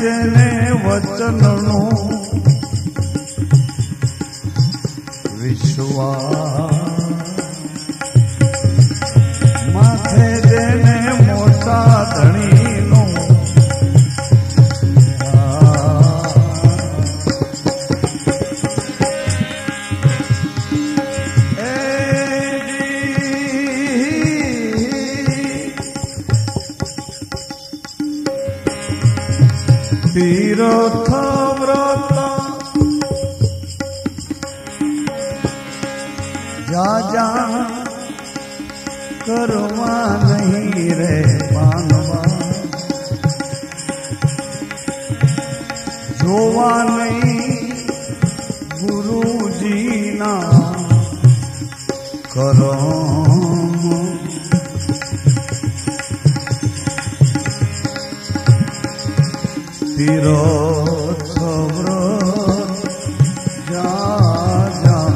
જેને વચનનો વિશ્વાસ, માથે જેને મોટા ધણીનો તીર્થ વ્રત જાજા કરવા નહીં રે પાનવા, જોવા નહીં ગુરુજીના કરમ, તીર્થ વ્રત જાજા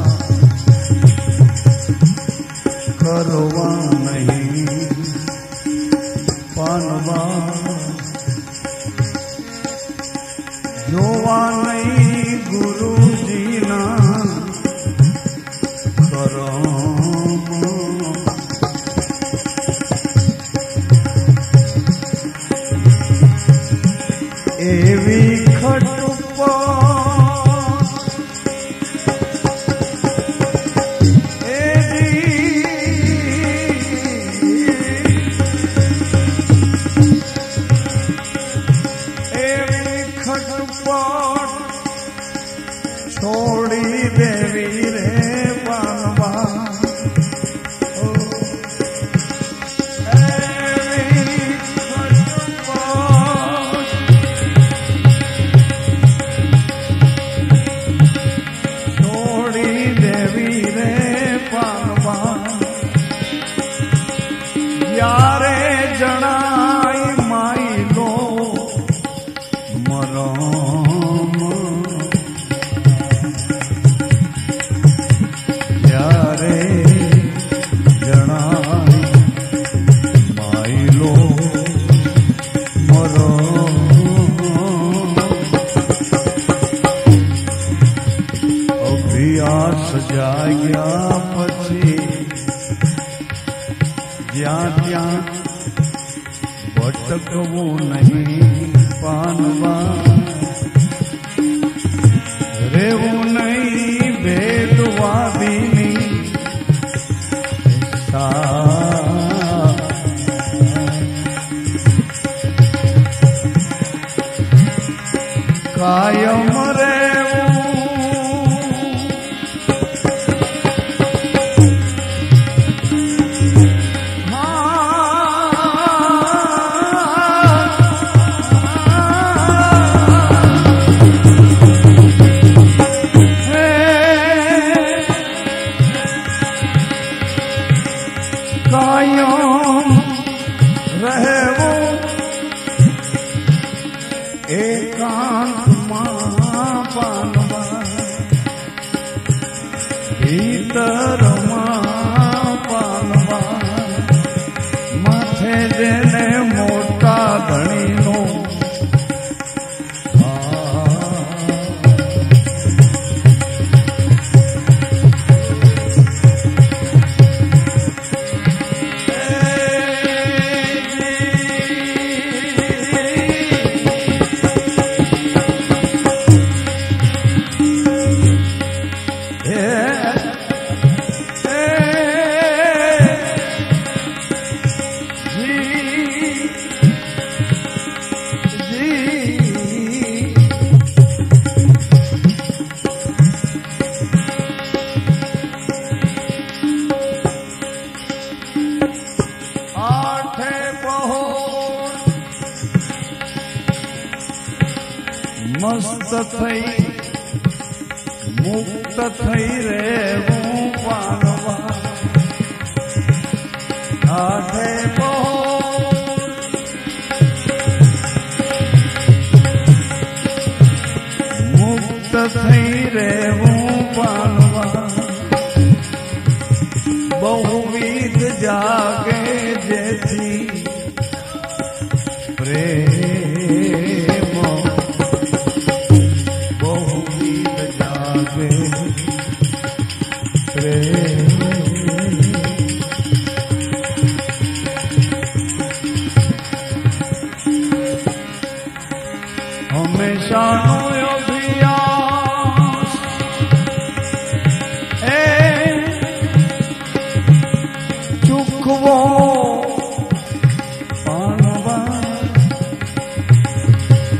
કરવા નહીં પાનવા, જોવા નહીં ગુરુજીના કરમ, એવી છોડી દેવી રે પાનવા, છોડી દેવી રે પાનવા, યારે જણાય માયલો મરમ, યારે જણાય માયલો મરમ, અભ્યાસ જાગ્યા પછી જ્યાં ત્યાં ભટકવું નહીં પાનવા, રેવું નહીં ભેદવાદીની કાયમ રેવું કાયમ રહેવું એકાંતમાં પાનવા, ભીતરમાં પાનવા, માથે જેને મોટા ધણીનો મસ્ત થઈ મુક્ત થઈ રહેવું પાનવા, આઠે પહોર મુક્ત થઈ રહેવું પાનવા, બહુવિધ જાગે જેથી પ્રેમ जागे प्रेम हमेशा अभ्यास चुकवो पानवा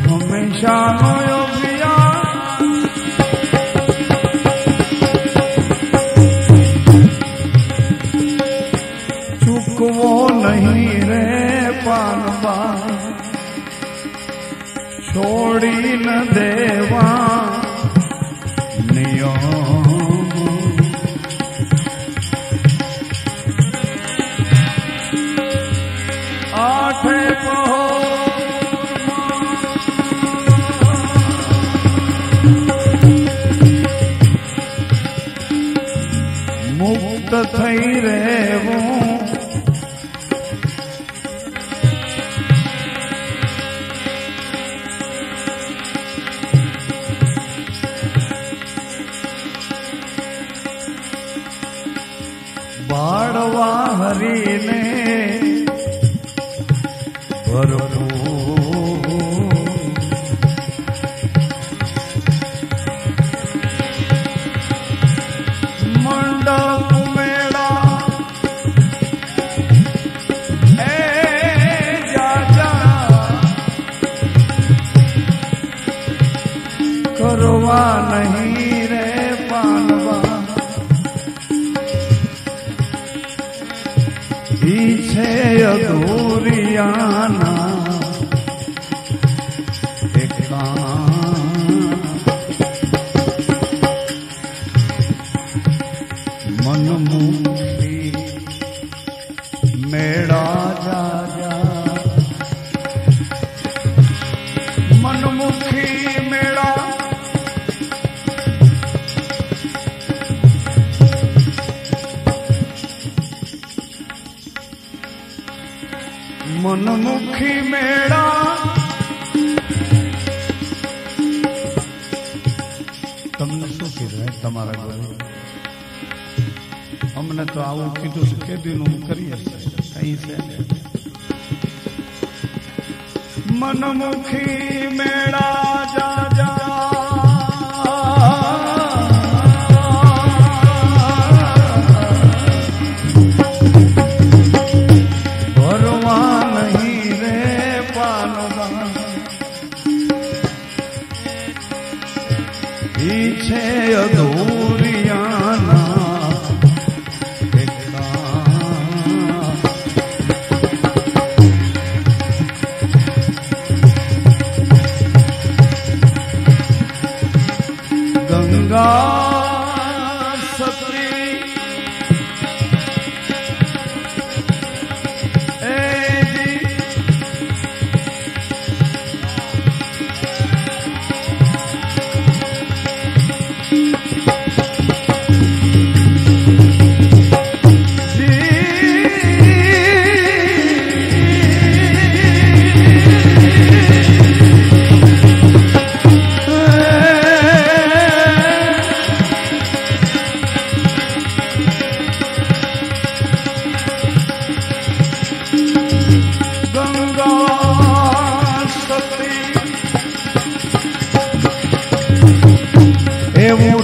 हमेशा चुकवो नहीं रे पानवा छोड़ी न देवा नियम आठे मुक्त थई रहूं बाड़वा हरि ने भरपूर मंडप मेला जा करवा नहीं रे पानवा पीछे अधूरियाना मनमुखी मेड़ा जा जा मनमुखी मेड़ा मनमुखी मेड़ा તમને શું કીધું તમારા ઘરે અમને તો આવું કીધું છે કેદીનું કરીએ કઈ છે मनमुखी मेड़ा जा जा पीछे अधूरियाना गंगा सती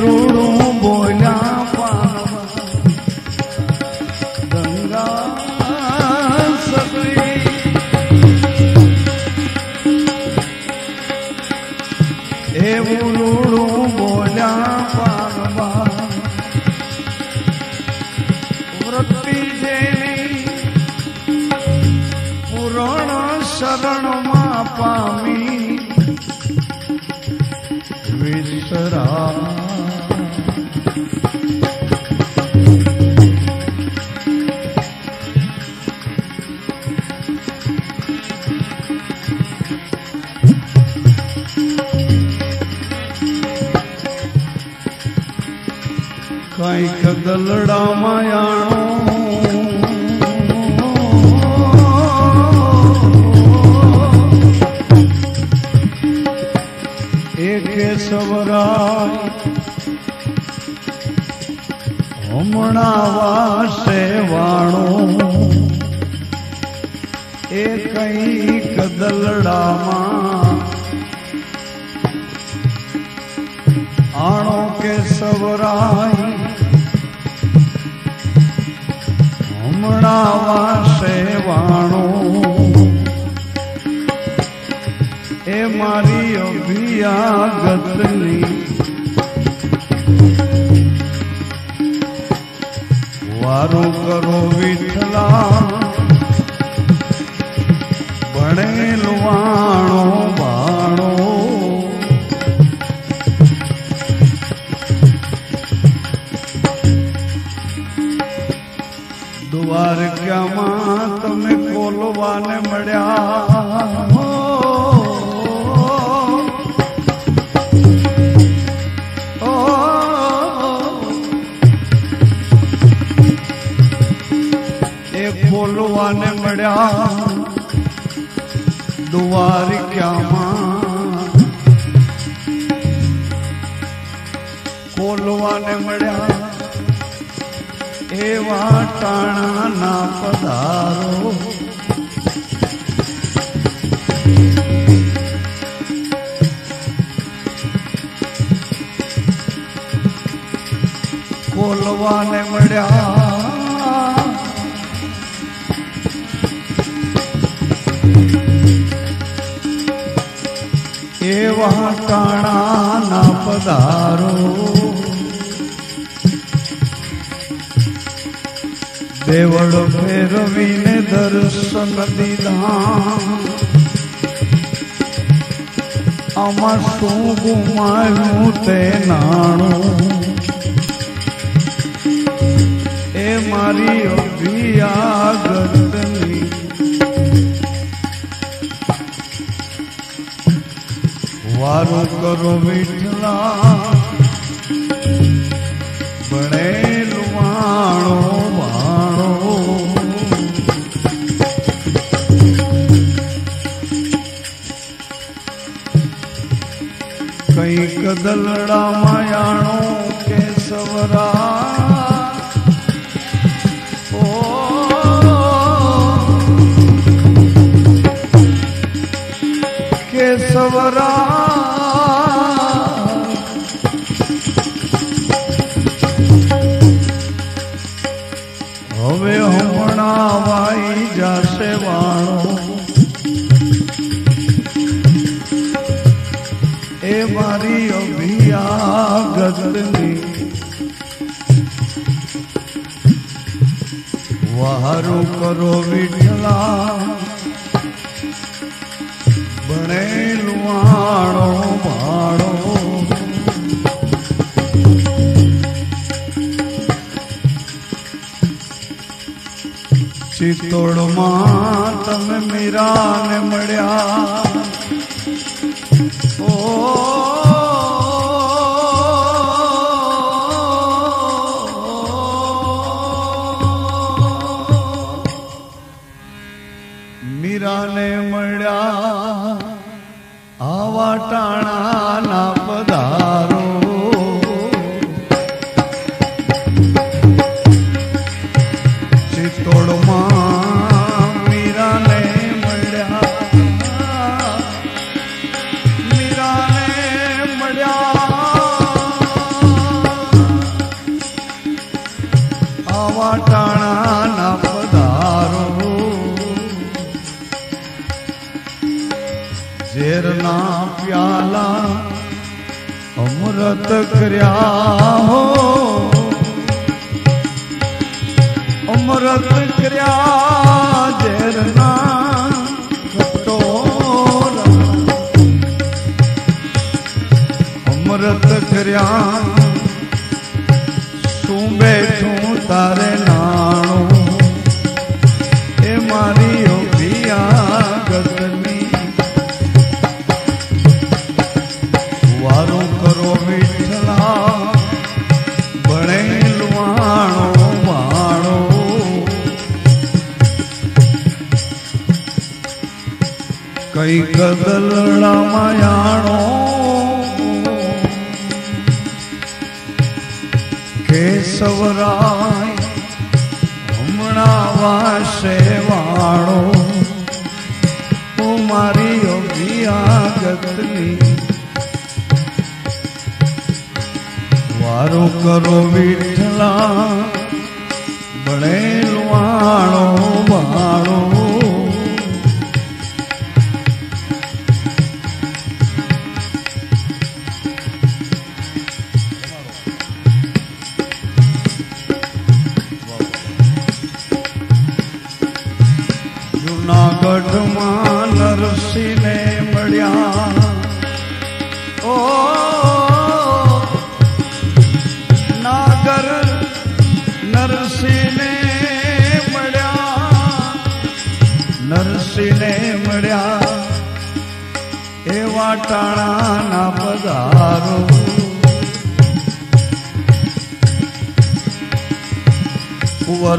रूड़ू बोला पावा गंगा सती रूड़ू बोला पावा वृत्ति जेनी पुराण शरण मा पामी विसरा कई दलड़ा मायाणो एक सवरा હમણા વાસે વાણું એ કઈક દલડામાં આણો કે સવરાય હમણા વાસે વાણું એ મારી અભિયાગતની વારું કરો વિઠલા ભણેલ વાણો બાણો દ્વારકામાં તમે કોલવાને મળ્યા બોલવાને મળ્યા દ્વારકામાં બોલવાને મળ્યા એવા ટાણાના પધારો બોલવાને મળ્યા એવા ટાણાના પધારો દેવળ ફેરવીને દર્શન દીધા આમાં શું ગુમાવ્યું તે નાણું એ મારી અભિયાગતની વારું કરો વિઠલા ભણેલ વાણો વાણો કઈક દલડા માયાણો કે સવરા કે સવરા હવે હમણાં વાઈ જાશે વાણો એ મારી અભિયાગતની વારું કરો વિઠલા ભણેલ વાણો વાણો ચિત્તોડમાં તમે મીરાને મળ્યા ઓ મીરાને મળ્યા આવા ટાણાના પધારો ચિત્તોડમાં મીરાને મળ્યા આવા ટાણાના પધારો ઝેરના પ્યાલા અમૃત કર્યા હો અમૃત કર્યા ઝેરના કટોરા અમૃત કર્યા શું બેઠું તારે નાણું એ મારી અભિયાગતની વારું કરો વિઠલા ભણેલ વાણો વાણો કઈક દલડા માયાણો કેશવરાય હમણાં વાસે વાળો હું મારી અભિયાગતની વારો કરો વિઠલા બળે વાળો વાળો જૂનાગઢમાં નરસિંહને મળ્યા ઓ નાગર નરસિંહને મળ્યા એવા ટાણાના પધારો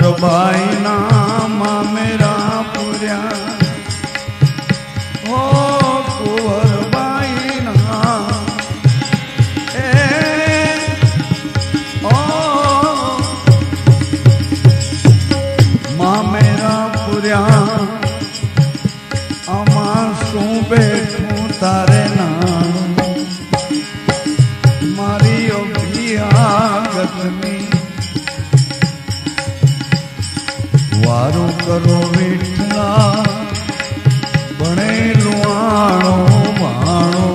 કુંવરબાઈના મામેરા પૂર્યા ઓ કુંવરબાઈના મામેરા પૂર્યા આમાં શું બેઠું તારે નાણું મારી અભિયાગતની વારું કરો વિઠલા ભણેલું આણો વાણો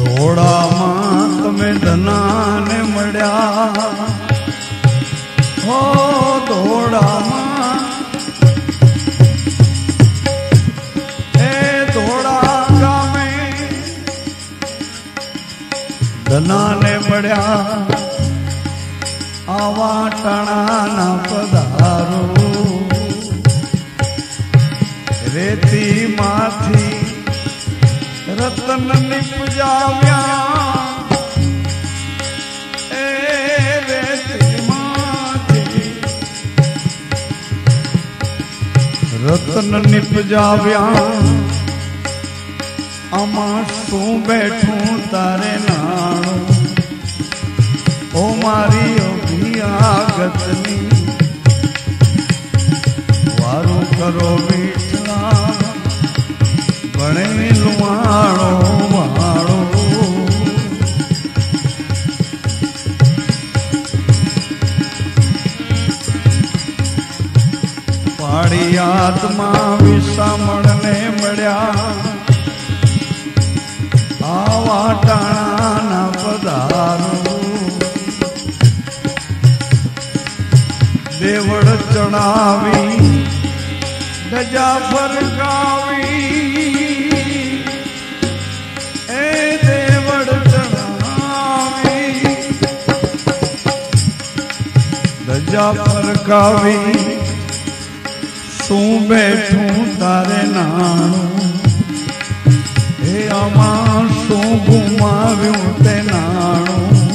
ધોળામાં તમે ધનાને મળ્યા હો ધોળામાં ધનાને મળ્યા આવા ટાણાના પધારો રેતી માંથી રતન નિપજાવ્યા એ રેતી માંથી રતન નિપજાવ્યા આમાં શું બેઠું તારે નાણું ઓ મારી અભિયાગતની વારું કરો વિઠલા ભણેલું વાળો વાળો પાળિયાદમાં વિસામણને મળ્યા આવા ટાણાના પધારો દેવળ ચડાવી ધજા ફરકાવી એ દેવળ ચડાવી ધજા ફરકાવી શું બેઠું તારે નાણું એ આમાં શું ગુમાવ્યું તે નાણું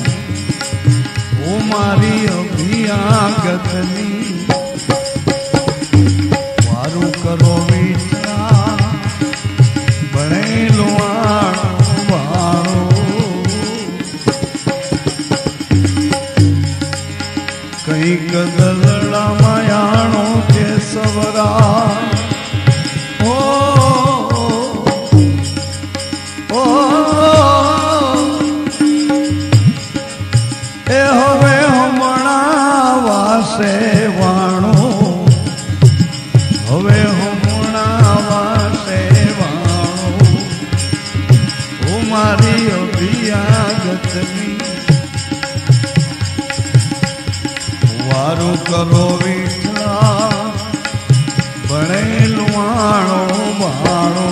હું મારી અભિયાગતની વારું કરો વિઠલા ભણેલું આણો વાળો કંઈક દલડા માયાણો કેશવરા વાણો હવે હમણાં વાસે વાણો હું મારી અભિયાગતની વારું કરો વિઠલા ભણેલું વાણો વાણો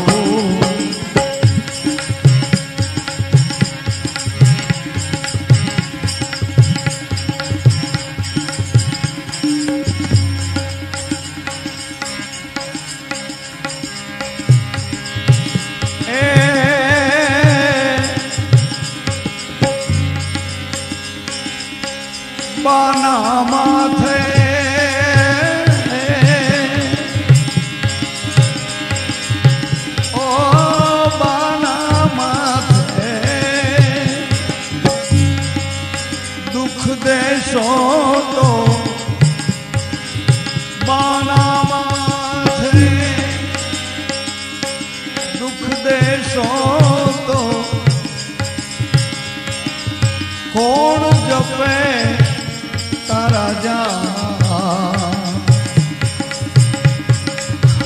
બાના માથે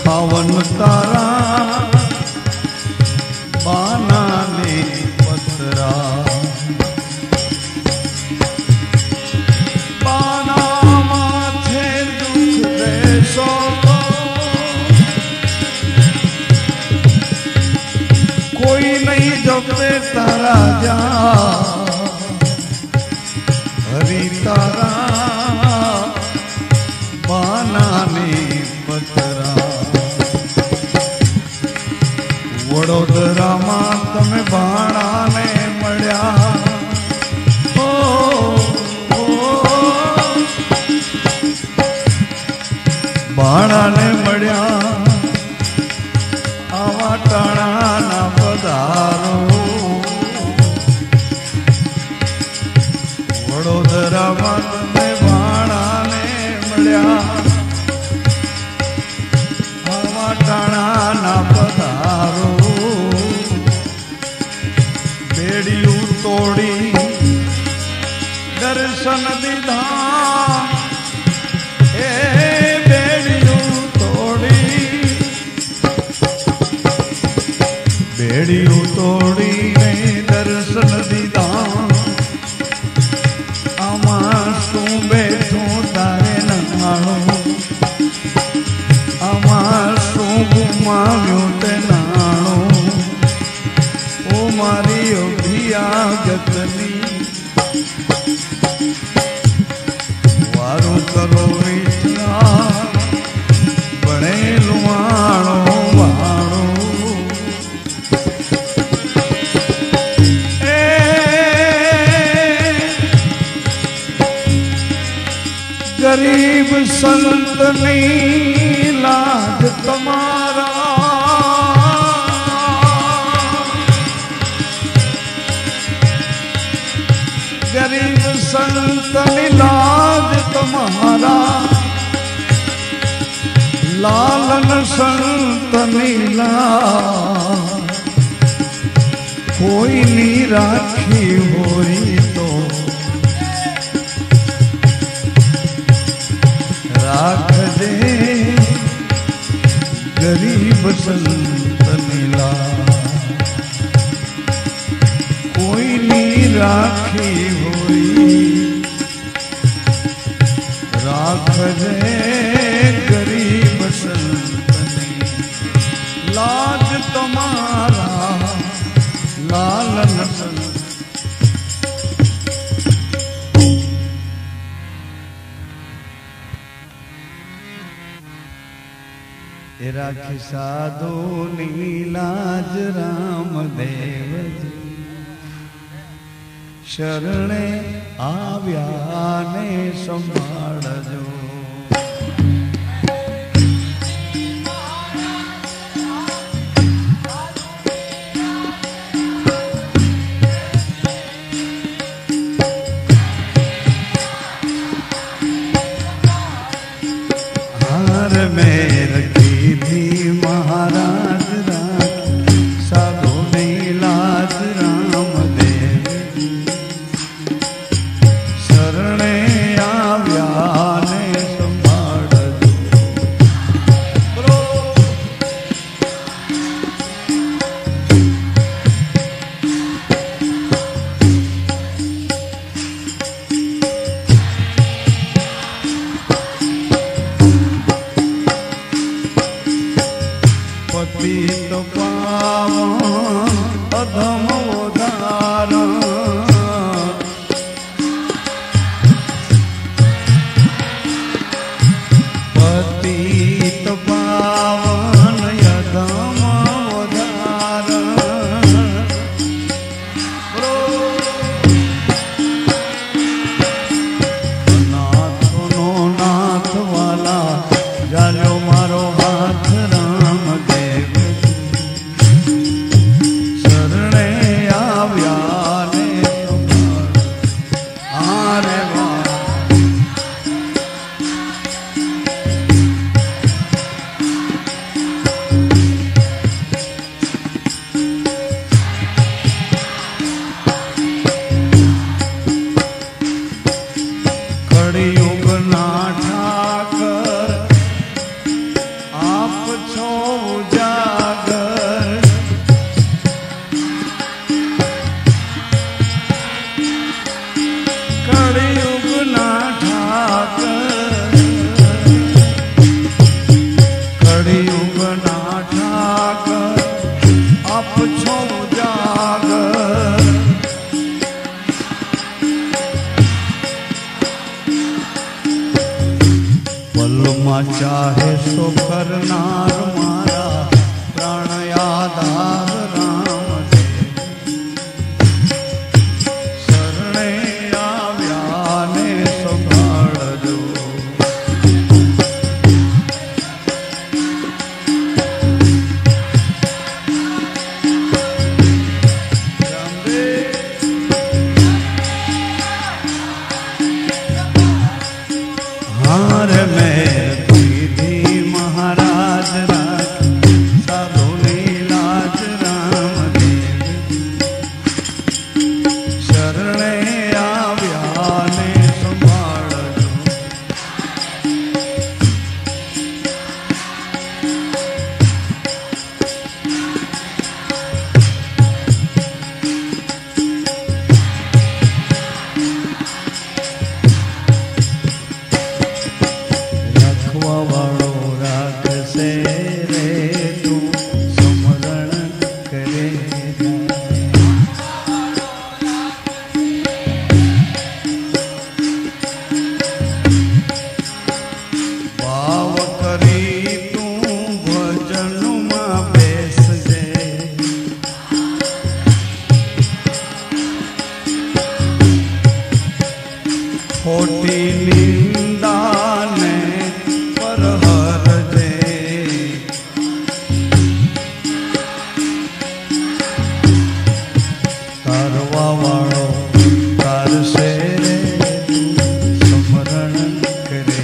पावन तारा बाना ने पतरा बाना माथे दुख देशो कोई नहीं जपे तारा जा हरि तारा बाना ने पतरा वडोदरा में तमे बाणा ने मळ्या बाणा ने मळ्या आवा टाणा ना पधारो वडोदरा में तमे बाणा ने मळ्या आवा टाणा ना पधारो बेड़ियू तोड़ी दर्शन दीधा बेड़ियू तोड़ी बेड़ियू तोड़ी ने दर्शन दीधा आमा शू बैठू तारे नाणो आमा शू गुमाव्यू ते नाणो ओ मारी अभियागतनी वारू करो विठला बणे लुवाणो वाणो गरीब संतनी लाज तुम्हारा गरीब संतनी लाज तुम्हारा लालन संतनी लाज कोई नहीं राखी होई तो राख दे गरीब संतनी लाज कोई नहीं राखी होई राख दे गरीब संतनी लाज तुम्हारा लालन संत राखी साधु नीलाज रामदेव जी शरणे आव्या ने संभाळजो हार में रखी थी महाराज राखी साधु नीलाज रामदेव शरणे आव्या ने संभाळजो पतित पावन अधम उदाहरण पतित पावन अधम उदाहरण नाथ नो नाथ वाला जालो मारो हाथ रामदेव शरणे आव्या ने आरे कड़ियुग ना ठाकर आप छो उजागर कड़ियुग ना ठाकर कड़ियुग ना ठाकर आप छो उजागर पलमा चाहे सो करनार मारा प्राण आधार राम देव शरणे आव्या ने संभाळजो हार में महाराज राख साधु नीलाज राम देव शरणे आव्या ने संभाळजो रखवा वाळो राखसे रे तू समरण करे भाव करी तू भजन में बेसजे खोटी निंदा ने परहर दे तारवा वाळो तारसे रे तू समरण करे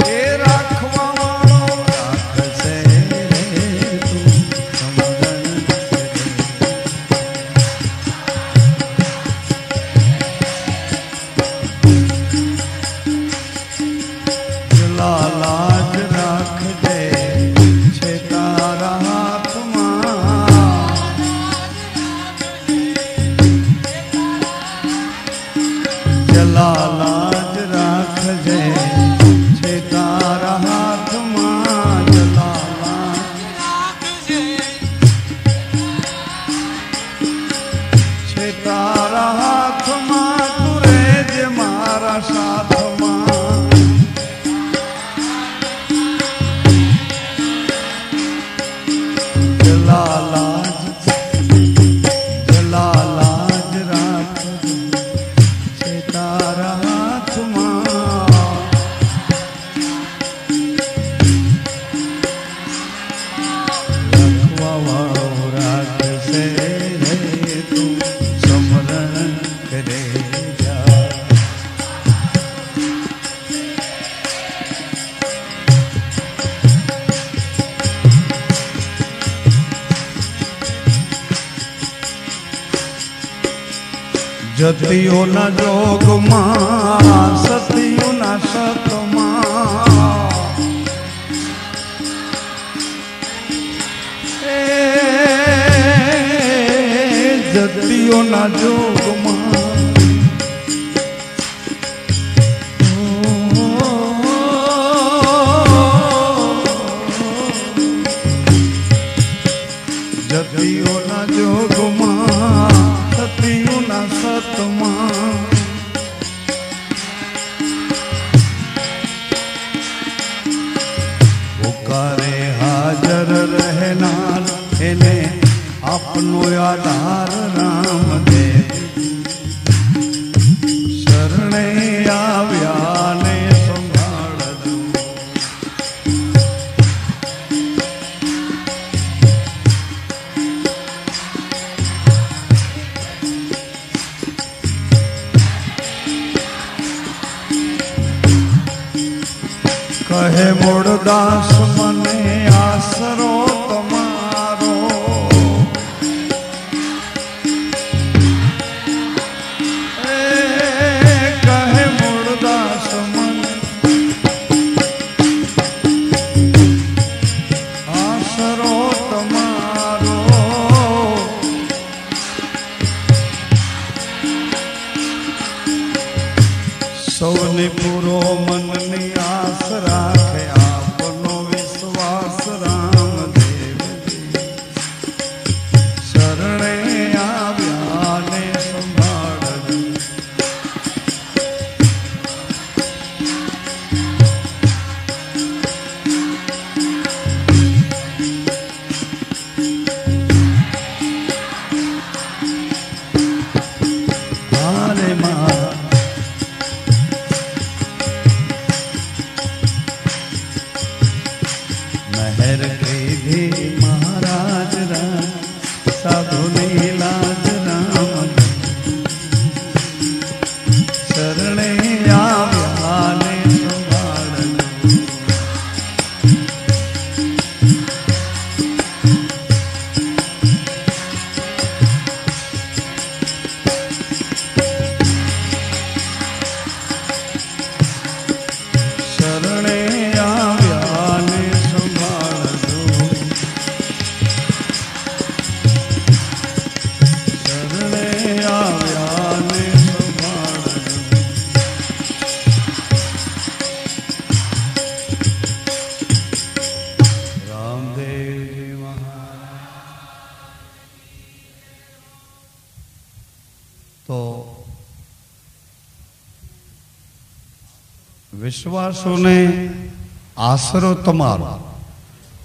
ए राखवा वाळो राखसे रे तू समरण करे लाज राख दे छे तारा हाथ जला लाज राख दे छे तारा हाथ जला छे तारा हाथ तुरे जे मारा साथ लाज राख छे तारा हाथ रखवा वाळो राखसे रे तू समरण करे जा जतियो न जोग मां सतियो न सत जतियो न जोग मां जतियो न जोग मां सतियो न सतमा पुकारे हाजर रहनार एने अपनो आधार राम देव शरणे आव्या ने संभाळजो कहे मोड़दास मने आसरो तमारो સૌને પૂરો મનની આસ રાખે આપનો વિશ્વાસ રામદેવજી શરણે આવ્યા ને સંભાળજો હારે મારા મહેર કીધી મહારાજ રામ સાધુની લાજ રામ શરણે આવ્યા ને સંભાળજો શરણે આવ્યા ને સંભાળજો શરણે આવ્યા ને સંભાળજો રામદેવજી મહારાજ તો વિશ્વાસોને આશરો તમારો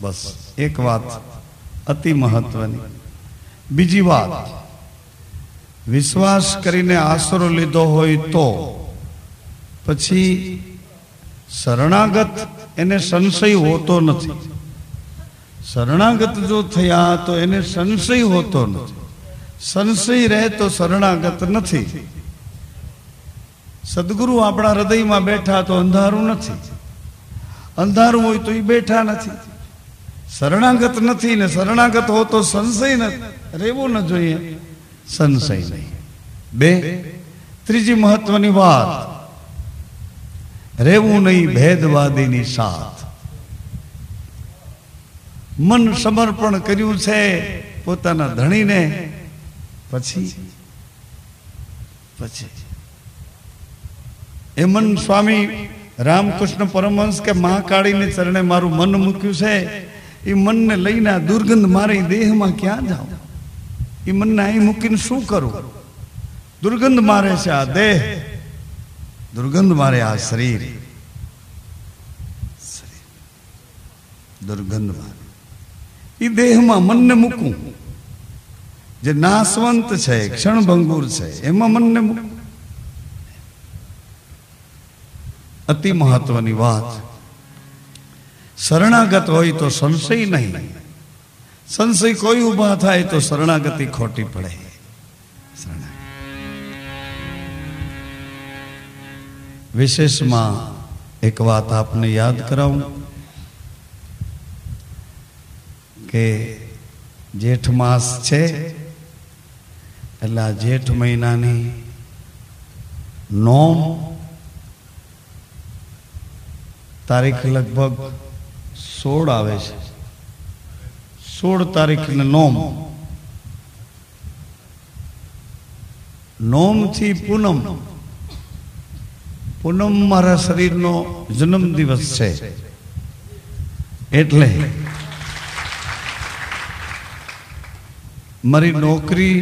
બસ એક વાત અતિ મહત્વની બીજી વાત વિશ્વાસ કરીને આશરો લીધો હોય તો પછી શરણાગત એને સંશય હોતો નથી શરણાગત જો થયા તો એને સંશય હોતો નથી સંશય રહે તો શરણાગત નથી સદગુરુ આપણા હૃદયમાં બેઠા તો અંધારું નથી અંધારું હોય તો એ બેઠા નથી શરણાગત નથી ને શરણાગત હો તો સંશય રહેવું ન જોઈએ સંશય નહીં બે ત્રીજી મહત્વની વાત રહેવું નહીં ભેદવાદીની સાથ મન સમર્પણ કર્યું છે પોતાના ધણીને પછી એમન સ્વામી રામકૃષ્ણ પરમહંસ કે મહાકાળીને ચરણે મારું મન મૂક્યું છે એ મનને લઈને દુર્ગંધ મારી દેહમાં ક્યાં જાઉં એ મનને અહીં મૂકીને શું કરું દુર્ગંધ મારે છે આ દેહ દુર્ગંધ મારે આ શરીર દુર્ગંધ મારે એ દેહમાં મનને મૂકું જે નાશવંત છે ક્ષણભંગુર છે એમાં મનને મૂકું અતિ મહત્વની વાત શરણાગત હોય તો સંશય નહીં સંશય કોઈ ઉભા થાય તો શરણાગતિ ખોટી પડે વિશેષમાં એક વાત આપને યાદ કરાવું કે જેઠ માસ છે એટલે આ જેઠ મહિનાની નોમ તારીખ લગભગ 16 આવે છે 16 તારીખને નોમ થી પૂનમ પૂનમ મારા શરીરનો જન્મ દિવસ છે એટલે મારી નોકરી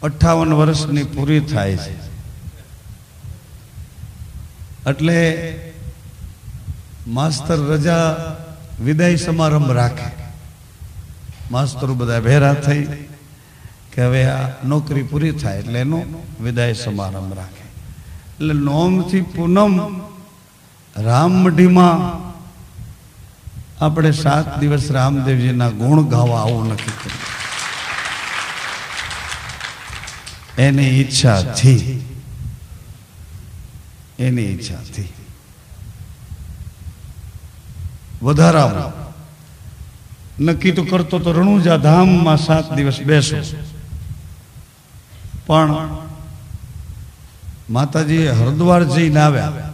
58 વર્ષની પૂરી થાય છે એટલે માસ્તર રજા વિદાય સમારંભ રાખે માસ્તરો બધા ભેરા થઈ કે હવે આ નોકરી પૂરી થાય એટલે એનો વિદાય સમારંભ રાખે એટલે નોમથી પૂનમ રામમઢીમાં આપણે 7 દિવસ રામદેવજીના ગુણ ગાવા આવું નક્કી કર્યું એની ઈચ્છાથી વધારામાં નક્કી તો કરતો તો રણુજા ધામમાં 7 દિવસ બેસો પણ માતાજી હરદ્વાર જઈને આવ્યા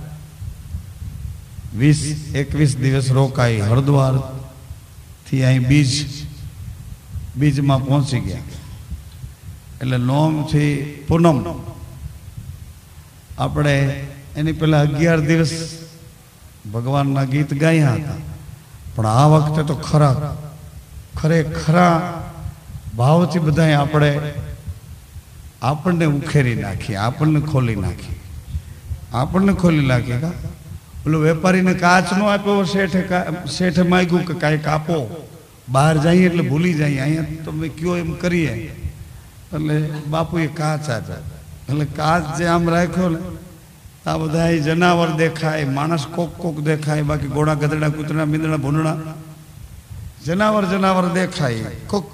20-21 દિવસ રોકાઈ હરદ્વાર થી અહીં બીજમાં પહોંચી ગયા એટલે નોમ થી પૂનમ આપણે એની પહેલા 11 દિવસ ભગવાનના ગીત ગાયા હતા, પણ આ વખતે તો ખરેખરા ભાવથી બધા આપણને ઉખેરી નાખી, આપણને ખોલી નાખી. કા ઓલો વેપારીને કાચ નો આપ્યો, શેઠે માગ્યું કે કાંઈક આપો, બહાર જઈએ એટલે ભૂલી જાય, અહીંયા તમે કયો એમ કરીએ, એટલે બાપુએ કાચ આપ્યા. એટલે કાચ જે આમ રાખ્યો ને, આ બધા જનાવર દેખાય, માણસ કોક દેખાય, બાકી ઘોડા ગધેડા કૂતરા મીંદડા ભૂંડણા જનાવર દેખાય, કોક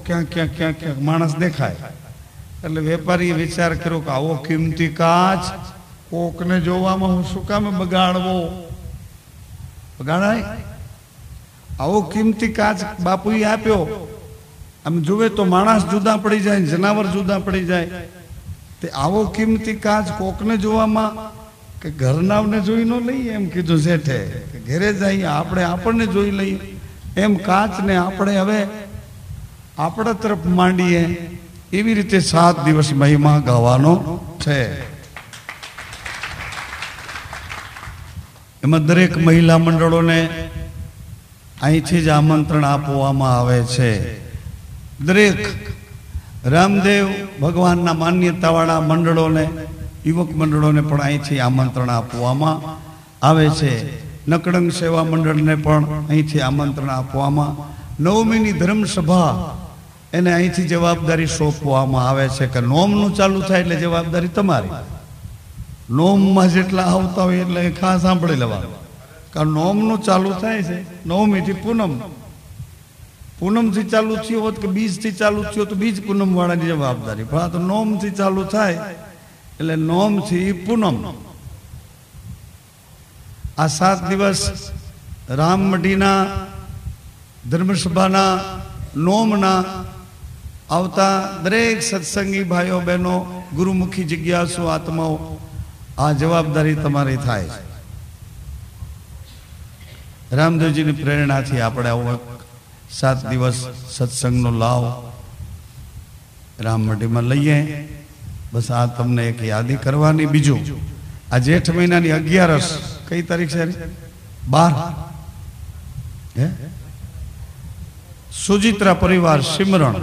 ક્યાંક માણસ દેખાય. એટલે વેપારીએ વિચાર કર્યો કે આવો કિંમતી કાચ કોકને જોવામાં હું શું કામ બગાડાય? આવો કિંમતી કાચ બાપુએ આપ્યો. આમ જુએ તો માણસ જુદા પડી જાય, જનાવર જુદા પડી જાય. તે આવો કિંમતી કાચ કોકને જોવામાં કે ઘરનાવને જોઈ ન લઈએ, એમ કીધું શેઠે કે ઘરે જઈએ આપણને જોઈ લઈએ. એમ કાચને આપણે હવે આપણા તરફ માંડીએ. એવી રીતે 7 દિવસ મહિમા ગાવાનો છે. એમાં દરેક મહિલા મંડળોને અહીંથી જ આમંત્રણ આપવામાં આવે છે. દરેક રામદેવ ભગવાનના માન્યતાવાળા મંડળોને, યુવક મંડળોને પણ અહીંથી આમંત્રણ આપવામાં આવે છે. નકડંગ સેવા મંડળને પણ અહીંથી આમંત્રણ આપવામાં, નવમીની ધર્મસભા એને અહીંથી જવાબદારી સોંપવામાં આવે છે કે નોમનું ચાલુ થાય એટલે જવાબદારી તમારી. નોમમાં જેટલા આવતા હોય એટલે ખાસ સાંભળી લેવાનું, કારણ નોમનું ચાલુ થાય છે નવમીથી પૂનમથી ચાલુ થયો હોત કે બીજથી ચાલુ થયો તો બીજ પૂનમ વાળાની જવાબદારી, પણ આ તો નોમથી ચાલુ થાય એટલે નોમથી પૂનમ. આ 7 દિવસ રામમઢીના ધર્મસભાના નોમના આવતા દરેક સત્સંગી ભાઈઓ બહેનો, ગુરુમુખી જિજ્ઞાસુ આત્માઓ, આ જવાબદારી તમારી થાય છે. રામદેવજીની પ્રેરણાથી આપણે આવો 7 દિવસ સત્સંગનો લાભ રામમઢીમાં લઈએ. બસ આ તમને એક યાદી કરવાની. બીજું, આ જેઠ મહિનાની 11 કઈ તારીખ છે? 12. સુજિત્રા પરિવાર સિમરણ,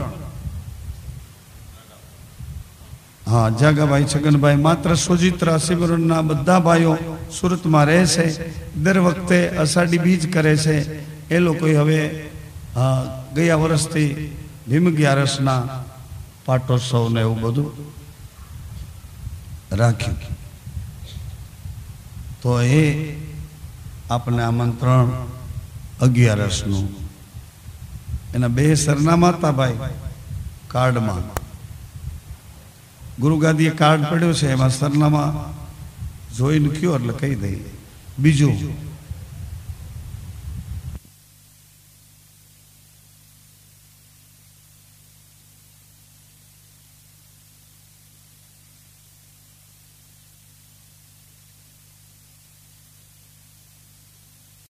હા, જાગાભાઈ છગનભાઈ, માત્ર સુજિત્રા સિમરણના બધા ભાઈઓ સુરતમાં રહે છે. દર વખતે અષાઢી બીજ કરે છે. એ લોકોએ હવે ગયા વર્ષથી ભીમ 11ના પાટોત્સવને એવું બધું રાખ્યું. તો એ આપને આમંત્રણ 11નું. એના 2 સરનામા હતા ભાઈ કાર્ડમાં. ગુરુગાદીએ કાર્ડ પડ્યો છે, એમાં સરનામા જોઈને કયો એટલે કહી દઈએ. બીજું,